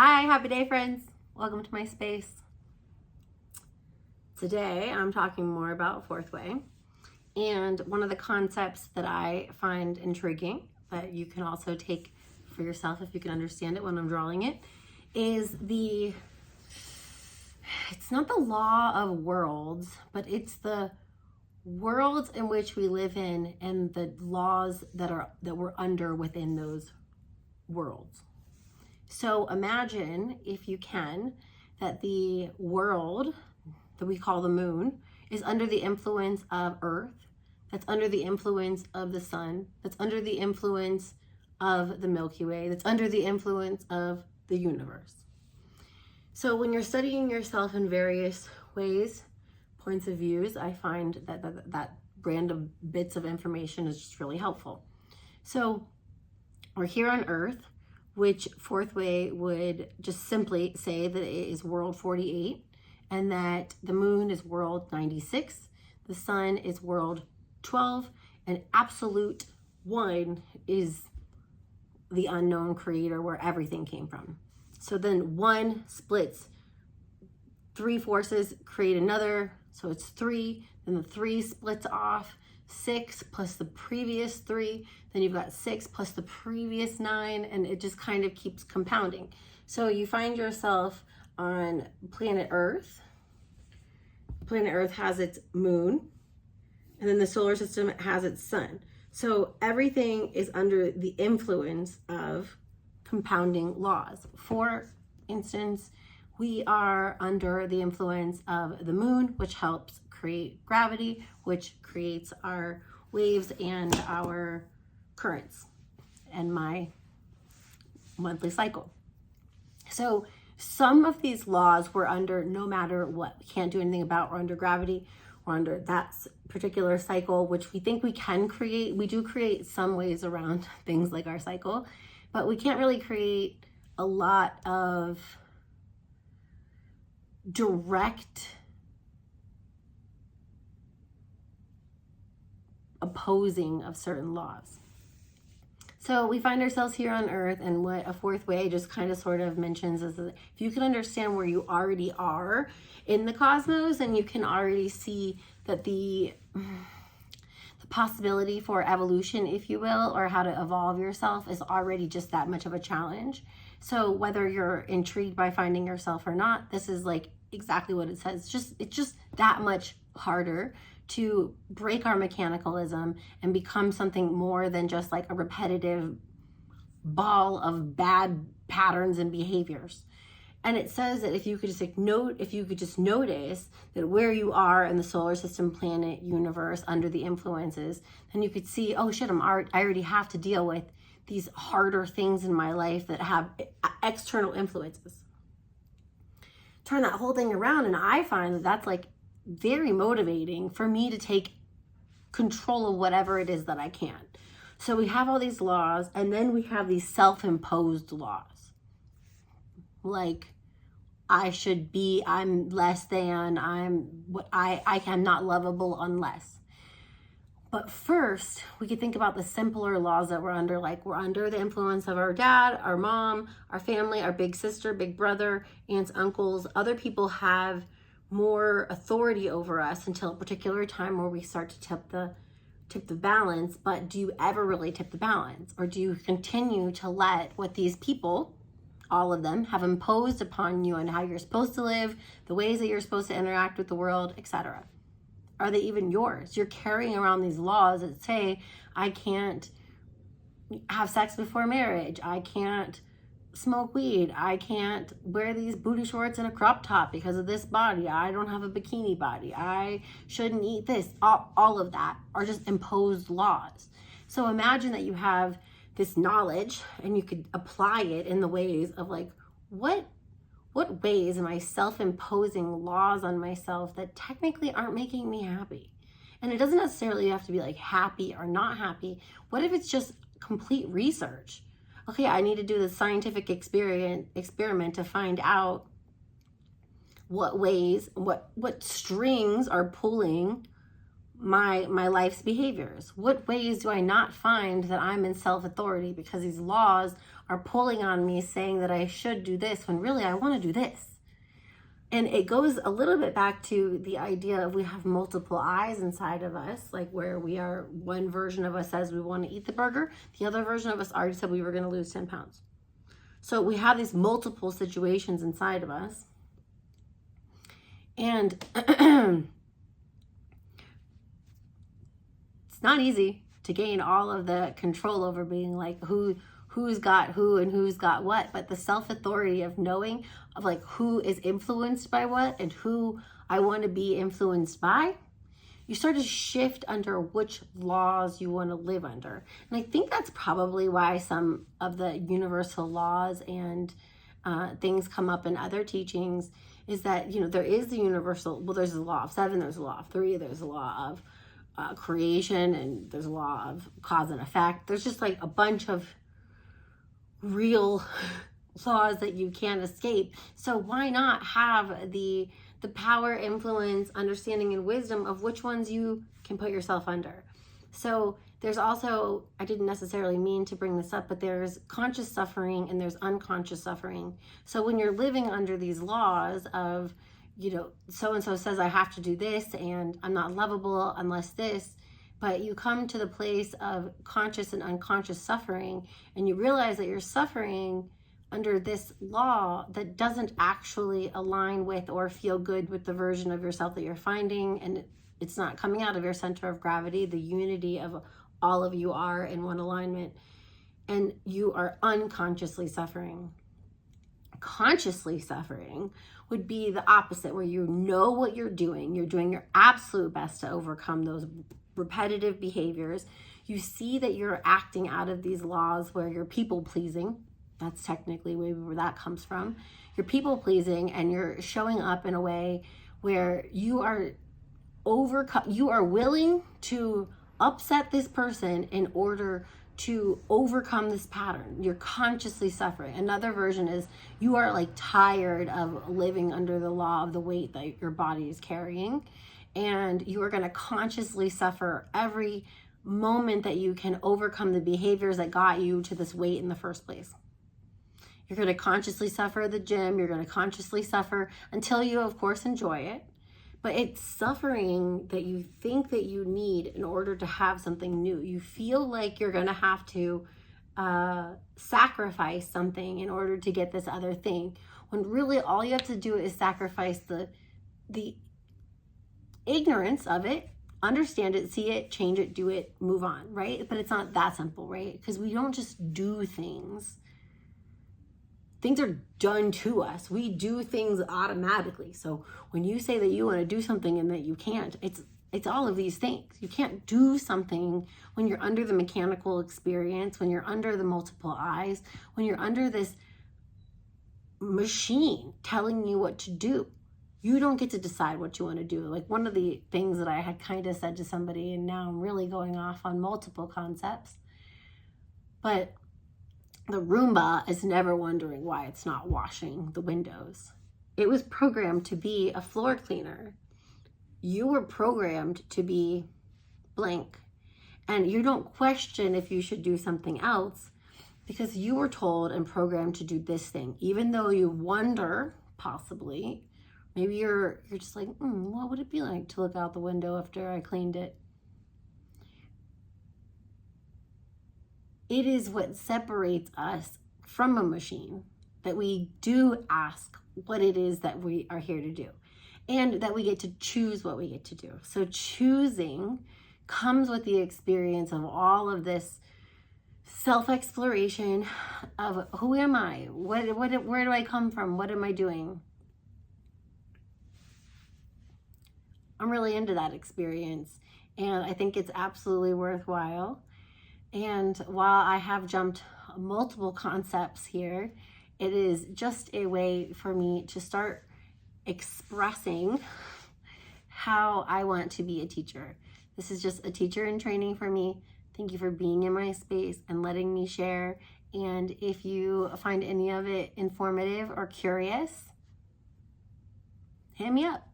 Hi, happy day, friends. Welcome to my space. Today, I'm talking more about fourth way. And one of the concepts that I find intriguing, that you can also take for yourself if you can understand it when I'm drawing it, is it's not the law of worlds, but it's the worlds in which we live in and the laws that we're under within those worlds. So imagine, if you can, that the world that we call the moon is under the influence of Earth, that's under the influence of the sun, that's under the influence of the Milky Way, that's under the influence of the universe. So when you're studying yourself in various ways, points of views, I find that brand of bits of information is just really helpful. So we're here on Earth, which fourth way would just simply say that it is world 48 and that the moon is world 96, the sun is world 12, and absolute one is the unknown creator where everything came from. So then one splits, three forces create another, so it's three, then the three splits off, 6 plus the previous 3, then you've got 6 plus the previous 9, and it just kind of keeps compounding. So you find yourself on planet Earth. Planet Earth has its moon, and then the solar system has its sun. So everything is under the influence of compounding laws. For instance, we are under the influence of the moon, which helps create gravity, which creates our waves and our currents and my monthly cycle. So some of these laws we're under no matter what. We can't do anything about. We're under gravity. We're under that particular cycle, which we think we can create. We do create some ways around things like our cycle, but we can't really create a lot of direct opposing of certain laws. So we find ourselves here on Earth, and what a fourth way just kind of sort of mentions is that if you can understand where you already are in the cosmos, and you can already see that the possibility for evolution, if you will, or how to evolve yourself is already just that much of a challenge. So whether you're intrigued by finding yourself or not, this is like exactly what it says. It's just that much harder to break our mechanicalism and become something more than just like a repetitive ball of bad patterns and behaviors. And it says that if you could just notice that where you are in the solar system, planet, universe, under the influences, then you could see, oh shit, I already have to deal with these harder things in my life that have external influences. Turn that whole thing around, and I find that that's like very motivating for me to take control of whatever it is that I can. So we have all these laws, and then we have these self-imposed laws. Like, I'm less than, I'm not lovable unless. But first, we could think about the simpler laws that we're under. Like, we're under the influence of our dad, our mom, our family, our big sister, big brother, aunts, uncles. Other people have more authority over us until a particular time where we start to tip the balance. But do you ever really tip the balance? Or do you continue to let what these people, all of them, have imposed upon you on how you're supposed to live, the ways that you're supposed to interact with the world, etc.? Are they even yours? You're carrying around these laws that say, I can't have sex before marriage. I can't smoke weed. I can't wear these booty shorts and a crop top because of this body. I don't have a bikini body. I shouldn't eat this. All of that are just imposed laws. So imagine that you have this knowledge and you could apply it in the ways of like, what ways am I self-imposing laws on myself that technically aren't making me happy? And it doesn't necessarily have to be like happy or not happy. What if it's just complete research? Okay, I need to do the scientific experiment to find out what ways, what strings are pulling my life's behaviors. What ways do I not find that I'm in self-authority because these laws are pulling on me saying that I should do this when really I want to do this. And it goes a little bit back to the idea of we have multiple eyes inside of us, like where we are, one version of us says we want to eat the burger, the other version of us already said we were going to lose 10 pounds. So we have these multiple situations inside of us. And it's not easy to gain all of the control over being like who's got who and who's got what, but the self-authority of knowing of like who is influenced by what and who I want to be influenced by, you start to shift under which laws you want to live under. And I think that's probably why some of the universal laws and things come up in other teachings, is that, you know, there is the universal, well, there's the law of 7, there's the law of 3, there's the law of creation, and there's a law of cause and effect. There's just like a bunch of real laws that you can't escape. So why not have the power, influence, understanding, and wisdom of which ones you can put yourself under? So there's also, I didn't necessarily mean to bring this up, but there's conscious suffering and there's unconscious suffering. So when you're living under these laws of, you know, so-and-so says I have to do this and I'm not lovable unless this, but you come to the place of conscious and unconscious suffering and you realize that you're suffering under this law that doesn't actually align with or feel good with the version of yourself that you're finding, and it's not coming out of your center of gravity, the unity of all of you are in one alignment, and you are unconsciously suffering. Consciously suffering would be the opposite, where you know what you're doing your absolute best to overcome those repetitive behaviors. You see that you're acting out of these laws where you're people pleasing. That's technically where that comes from. You're people pleasing and you're showing up in a way where you are willing to upset this person in order to overcome this pattern. You're consciously suffering. Another version is you are like tired of living under the law of the weight that your body is carrying, and you are going to consciously suffer every moment that you can overcome the behaviors that got you to this weight in the first place. You're going to consciously suffer at the gym. You're going to consciously suffer until you, of course, enjoy it. But it's suffering that you think that you need in order to have something new. You feel like you're going to have to sacrifice something in order to get this other thing, when really all you have to do is sacrifice the ignorance of it, understand it, see it, change it, do it, move on, right? But it's not that simple, right? Because we don't just do things. Things are done to us. We do things automatically. So when you say that you want to do something and that you can't, it's all of these things. You can't do something when you're under the mechanical experience, when you're under the multiple eyes, when you're under this machine telling you what to do. You don't get to decide what you want to do. Like one of the things that I had kind of said to somebody, and now I'm really going off on multiple concepts, but the Roomba is never wondering why it's not washing the windows. It was programmed to be a floor cleaner. You were programmed to be blank. And you don't question if you should do something else because you were told and programmed to do this thing. Even though you wonder, possibly, maybe you're just like, what would it be like to look out the window after I cleaned it? It is what separates us from a machine that we do ask what it is that we are here to do, and that we get to choose what we get to do. So choosing comes with the experience of all of this self-exploration of who am I? Where do I come from? What am I doing? I'm really into that experience, and I think it's absolutely worthwhile. And while I have jumped multiple concepts here, it is just a way for me to start expressing how I want to be a teacher. This is just a teacher in training for me. Thank you for being in my space and letting me share. And if you find any of it informative or curious, hit me up.